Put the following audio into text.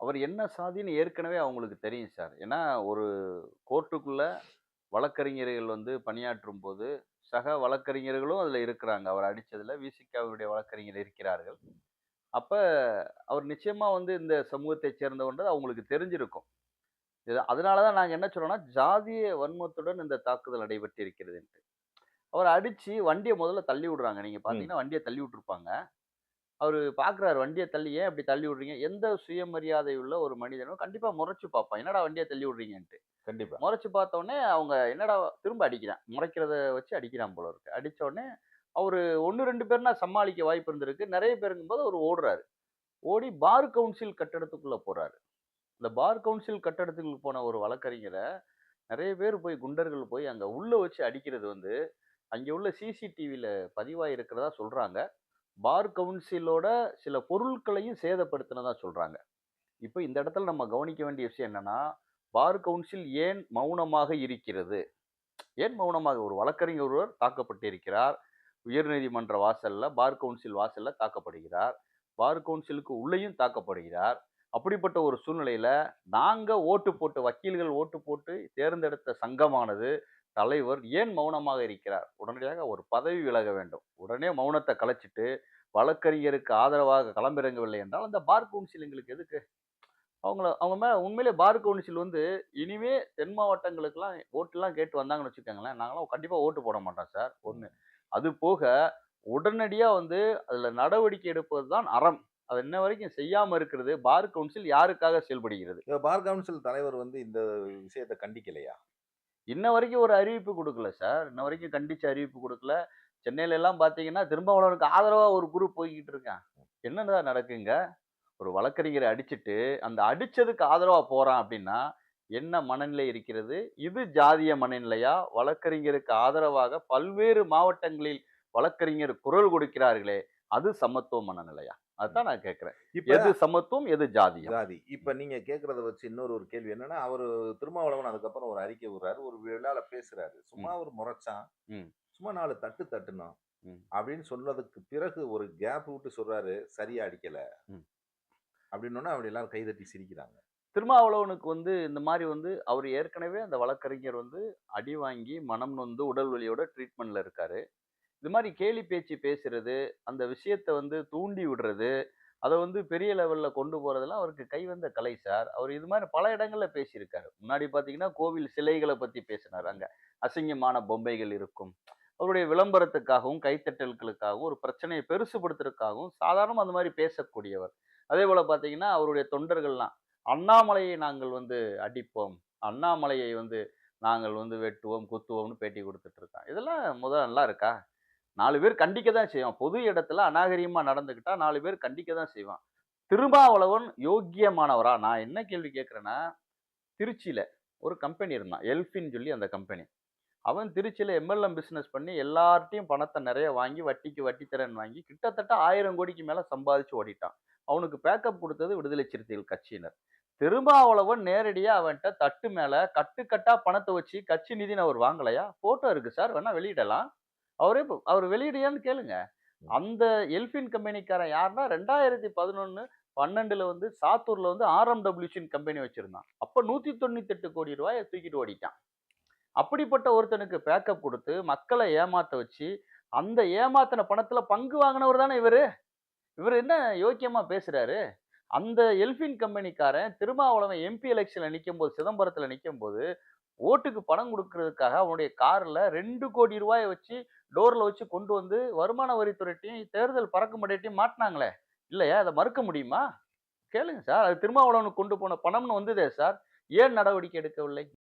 அவர் என்ன சாதின்னு ஏற்கனவே அவங்களுக்கு தெரியும் சார். ஏன்னா, ஒரு கோர்ட்டுக்குள்ள வழக்கறிஞர்கள் வந்து பணியாற்றும்போது, சக வழக்கறிஞர்களும் அதுல இருக்கிறாங்க. அவர் அடிச்சதுல விசிகாவுடைய வழக்கறிஞர் இருக்கிறார்கள். அப்ப அவர் நிச்சயமா வந்து இந்த சமூகத்தைச் சேர்ந்தவர்ன்றது அவங்களுக்கு தெரிஞ்சிருக்கும். அதனால தான் நாங்க என்ன சொல்றோம்னா, ஜாதிய வன்மத்துடன் இந்த தாக்குதல் நடைபெற்றிருக்கிறதுன்ட்டு. அவர அடிச்சு வண்டிய முதல்ல தள்ளி விடுறாங்க. நீங்க ம். பார்த்தீங்கன்னா, வண்டிய தள்ளி விட்டுருப்பாங்க. அவரு பார்க்குறாரு வண்டிய தள்ளி, "ஏன் இப்படி தள்ளி விடுறீங்க?" எந்த சுயமரியாதை உள்ள ஒரு மனிதனும் கண்டிப்பா முறைச்சு பார்ப்பான். "என்னடா வண்டிய தள்ளி விடுறீங்கன்ட்டு." கண்டிப்பா. முறைச்சு பார்த்தோனே அவங்க என்னடா திரும்ப அடிக்கிறான். முறைக்கிறத வச்சு அடிக்கிறான் போல இருக்கு. அடிச்ச உடனே அவரு 1, 2 பேர்னா சமாளிக்க வாய்ப்பு இருந்திருக்கு. நெறைய பேருங்கும்போது அவரு ஓடுறாரு. ஓடி பார் கவுன்சில் கட்டடத்துக்குள்ள போறாரு. இந்த பார் கவுன்சில் கட்டடத்துக்கு போன ஒரு வழக்கறிஞர, நெறைய பேர் போய் குண்டர்கள் போய் அங்க உள்ள வச்சு அடிக்கிறது வந்து, அங்கே உள்ள சிசிடிவில பதிவாயிருக்கிறதா சொல்றாங்க. பார் கவுன்சிலோட சில பொருட்களையும் சேதப்படுத்தினதா சொல்றாங்க. இப்ப இந்த இடத்துல நம்ம கவனிக்க வேண்டிய விஷயம் என்னன்னா, பார் கவுன்சில் ஏன் மௌனமாக இருக்கிறது? ஏன் மௌனமாக? ஒரு வழக்கறிஞர் ஒருவர் தாக்கப்பட்டிருக்கிறார். உயர்நீதிமன்ற வாசல்ல, பார் கவுன்சில் வாசல்ல தாக்கப்படுகிறார். பார் கவுன்சிலுக்கு உள்ளேயும் தாக்கப்படுகிறார். அப்படிப்பட்ட ஒரு சூழ்நிலையில, நாங்க ஓட்டு போட்டு வக்கீல்கள் ஓட்டு போட்டு தேர்ந்தெடுத்த சங்கமானது, தலைவர் ஏன் மௌனமாக இருக்கிறார்? உடனடியாக ஒரு பதவி விலக வேண்டும். உடனே மௌனத்த கலைச்சுட்டு, வழக்கறிஞருக்கு ஆதரவாக களமிறங்கவில்லை என்றால், அந்த பார் கவுன்சில் எங்களுக்கு எதுக்கு? அவங்க மேல உண்மையிலே பார் கவுன்சில் வந்து இனிமே தென் மாவட்டங்களுக்கெல்லாம் ஓட்டுலாம் கேட்டு வந்தாங்கன்னு வச்சுக்கோங்களேன், நாங்கலாம் கண்டிப்பா ஓட்டு போட மாட்டோம் சார். 1. ம். அது போக உடனடியா வந்து அதுல நடவடிக்கை எடுப்பது தான் அறம். அத இன்ன வரைக்கும் செய்யாம இருக்கிறது பார் கவுன்சில் யாருக்காக செயல்படுகிறது? இப்ப பார் கவுன்சில் தலைவர் வந்து இந்த விஷயத்த கண்டிக்கலையா? இன்ன வரைக்கும் ஒரு அறிவிப்பு குடுக்கல சார். இன்ன வரைக்கும் கண்டிச்சு அறிவிப்பு குடுக்கல. சென்னையில எல்லாம் பார்த்தீங்கன்னா, திருமாவளவனுக்கு ஆதரவா ஒரு குரூப் போய்க்கிட்டு இருக்கான். என்னடா நடக்குங்க? ஒரு வழக்கறிஞர அடிச்சுட்டு, அந்த அடிச்சதுக்கு ஆதரவா போறான் அப்டின்னா, என்ன மனநிலை இருக்கிறது? இது ஜாதிய மனநிலையா? வழக்கறிஞருக்கு ஆதரவாக பல்வேறு மாவட்டங்களில் வழக்கறிஞர் குரல் கொடுக்கிறார்களே, அது சமத்துவ மனநிலையா? ம். அதான் நான் கேட்கிறேன். இப்ப எது சமத்துவம்? எது ஜாதியம்? ஜாதி. இப்ப ம், நீங்க கேட்கிறத வச்சு இன்னொரு ஒரு கேள்வி என்னன்னா, அவரு திருமாவளவன் அதுக்கப்புறம் ஒரு அறிக்கை விடுறாரு. ஒரு விழால பேசுறாரு. சும்மா ம், ஒரு முறைச்சான். ம், சும்மா 4 தட்டு தட்டுனோம். ம், அப்படின்னு சொன்னதுக்கு பிறகு ஒரு கேப் விட்டு சொல்றாரு, சரியா அடிக்கல. ம். அப்படின்னோனே அப்படி எல்லாரும் கைதட்டி சிரிக்கிறாங்க. திருமாவளவனுக்கு வந்து இந்த மாரி வந்து அவரு ஏற்கனவே அந்த வழக்கறிஞர் வந்து அடி வாங்கி, மனம் நொந்து உடல் வலியோட ட்ரீட்மெண்ட்ல இருக்காரு. இது மாரி கேலி பேச்சு பேசுறது, அந்த விஷயத்த வந்து தூண்டி விடுறது, அத வந்து பெரிய லெவல்ல கொண்டு போறதெல்லாம் அவருக்கு கைவந்த கலை சார். அவரு இது மாரி பல இடங்கள்ல பேசியிருக்காரு. முன்னாடி பார்த்தீங்கன்னா, கோவில் சிலைகள பத்தி பேசினாரு அங்க. அசிங்கமான பொம்மைகள் இருக்கும். அவருடைய விளம்பரத்துக்காகவும், கைத்தட்டல்களுக்காகவும், ஒரு பிரச்சனைய பெருசுபடுத்துறதுக்காகவும் சாதாரணமா அந்த மாரி பேசக்கூடியவர். அதேபோல பார்த்தீங்கன்னா, அவருடைய தொண்டர்கள்லாம், "அண்ணாமலையை நாங்கள் வந்து அடிப்போம். அண்ணாமலையை வந்து நாங்கள் வந்து வெட்டுவோம், குத்துவோம்னு" பேட்டி குடுத்துட்டு இருக்கான். இதெல்லாம் நல்லா இருக்கா? 4 பேர் கண்டிக்க தான் செய்வான். பொது இடத்துல அநாகரீகமா நடந்துக்கிட்டா 4 பேர் கண்டிக்க தான் செய்வான். திருமாவளவன் யோக்கியமானவரா? நான் என்ன கேள்வி கேட்கிறேன்னா, திருச்சியில ஒரு கம்பெனி இருந்தான். எல்ஃபின்னு சொல்லி அந்த கம்பெனி. அவன் திருச்சியில எம்எல்எம் பிசினஸ் பண்ணி எல்லார்ட்டயும் பணத்த நெறைய வாங்கி வட்டிக்கு வட்டி தரேன்னு வாங்கி கிட்டத்தட்ட 1000 கோடிக்கு மேல சம்பாதிச்சு ஓடிட்டான். அவனுக்கு பேக்கப் குடுத்தது விடுதலை சிறுத்தைகள் கட்சியினர். திருமாவளவன் நேரடியா அவன்ட்ட தட்டு மேல கட்டு கட்டா பணத்த வச்சு கட்சி நிதின்னு அவர் வாங்கலையா? ஃபோட்டோ இருக்கு சார். வேணா வெளியிடலாம். அவரு வெளியிடுயான்னு கேளுங்க. ம். அந்த எல்ஃபின் கம்பெனிக்காரன் யாருன்னா 2011, 12ல வந்து சாத்தூர்ல வந்து ஆர்எம்டபிள்யூசின்னு கம்பெனி வச்சிருந்தான். அப்ப ரூ. 198,00,00,000 தூக்கிட்டு ஓடிட்டான். அப்படிப்பட்ட ஒருத்தனுக்கு பேக்கப் குடுத்து, மக்கள ஏமாத்த வச்சு, அந்த ஏமாத்துன பணத்துல பங்கு வாங்குனவர் தானே இவரு. இவரு என்ன யோக்கியமா பேசுறாரு? அந்த எல்ஃபின் கம்பெனிக்காரன் திருமாவளவன் எம்பி எலக்ஷன்ல நிக்கும்போது, சிதம்பரத்துல நிக்கும்போது, ஓட்டுக்கு பணம் குடுக்குறதுக்காக அவனுடைய கார்ல ரூ. 2,00,00,000 வச்சு டோர்ல வச்சு கொண்டு வந்து வருமான வரித்துறைட்டயும், தேர்தல் பறக்கும்படையட்டையும் மாட்டுனாங்களே! இல்லையா? அத மறுக்க முடியுமா? கேளுங்க சார். அது திருமாவளவனுக்கு கொண்டு போன பணம்னு வந்ததே சார். ஏன் நடவடிக்கை எடுக்கவில்லை?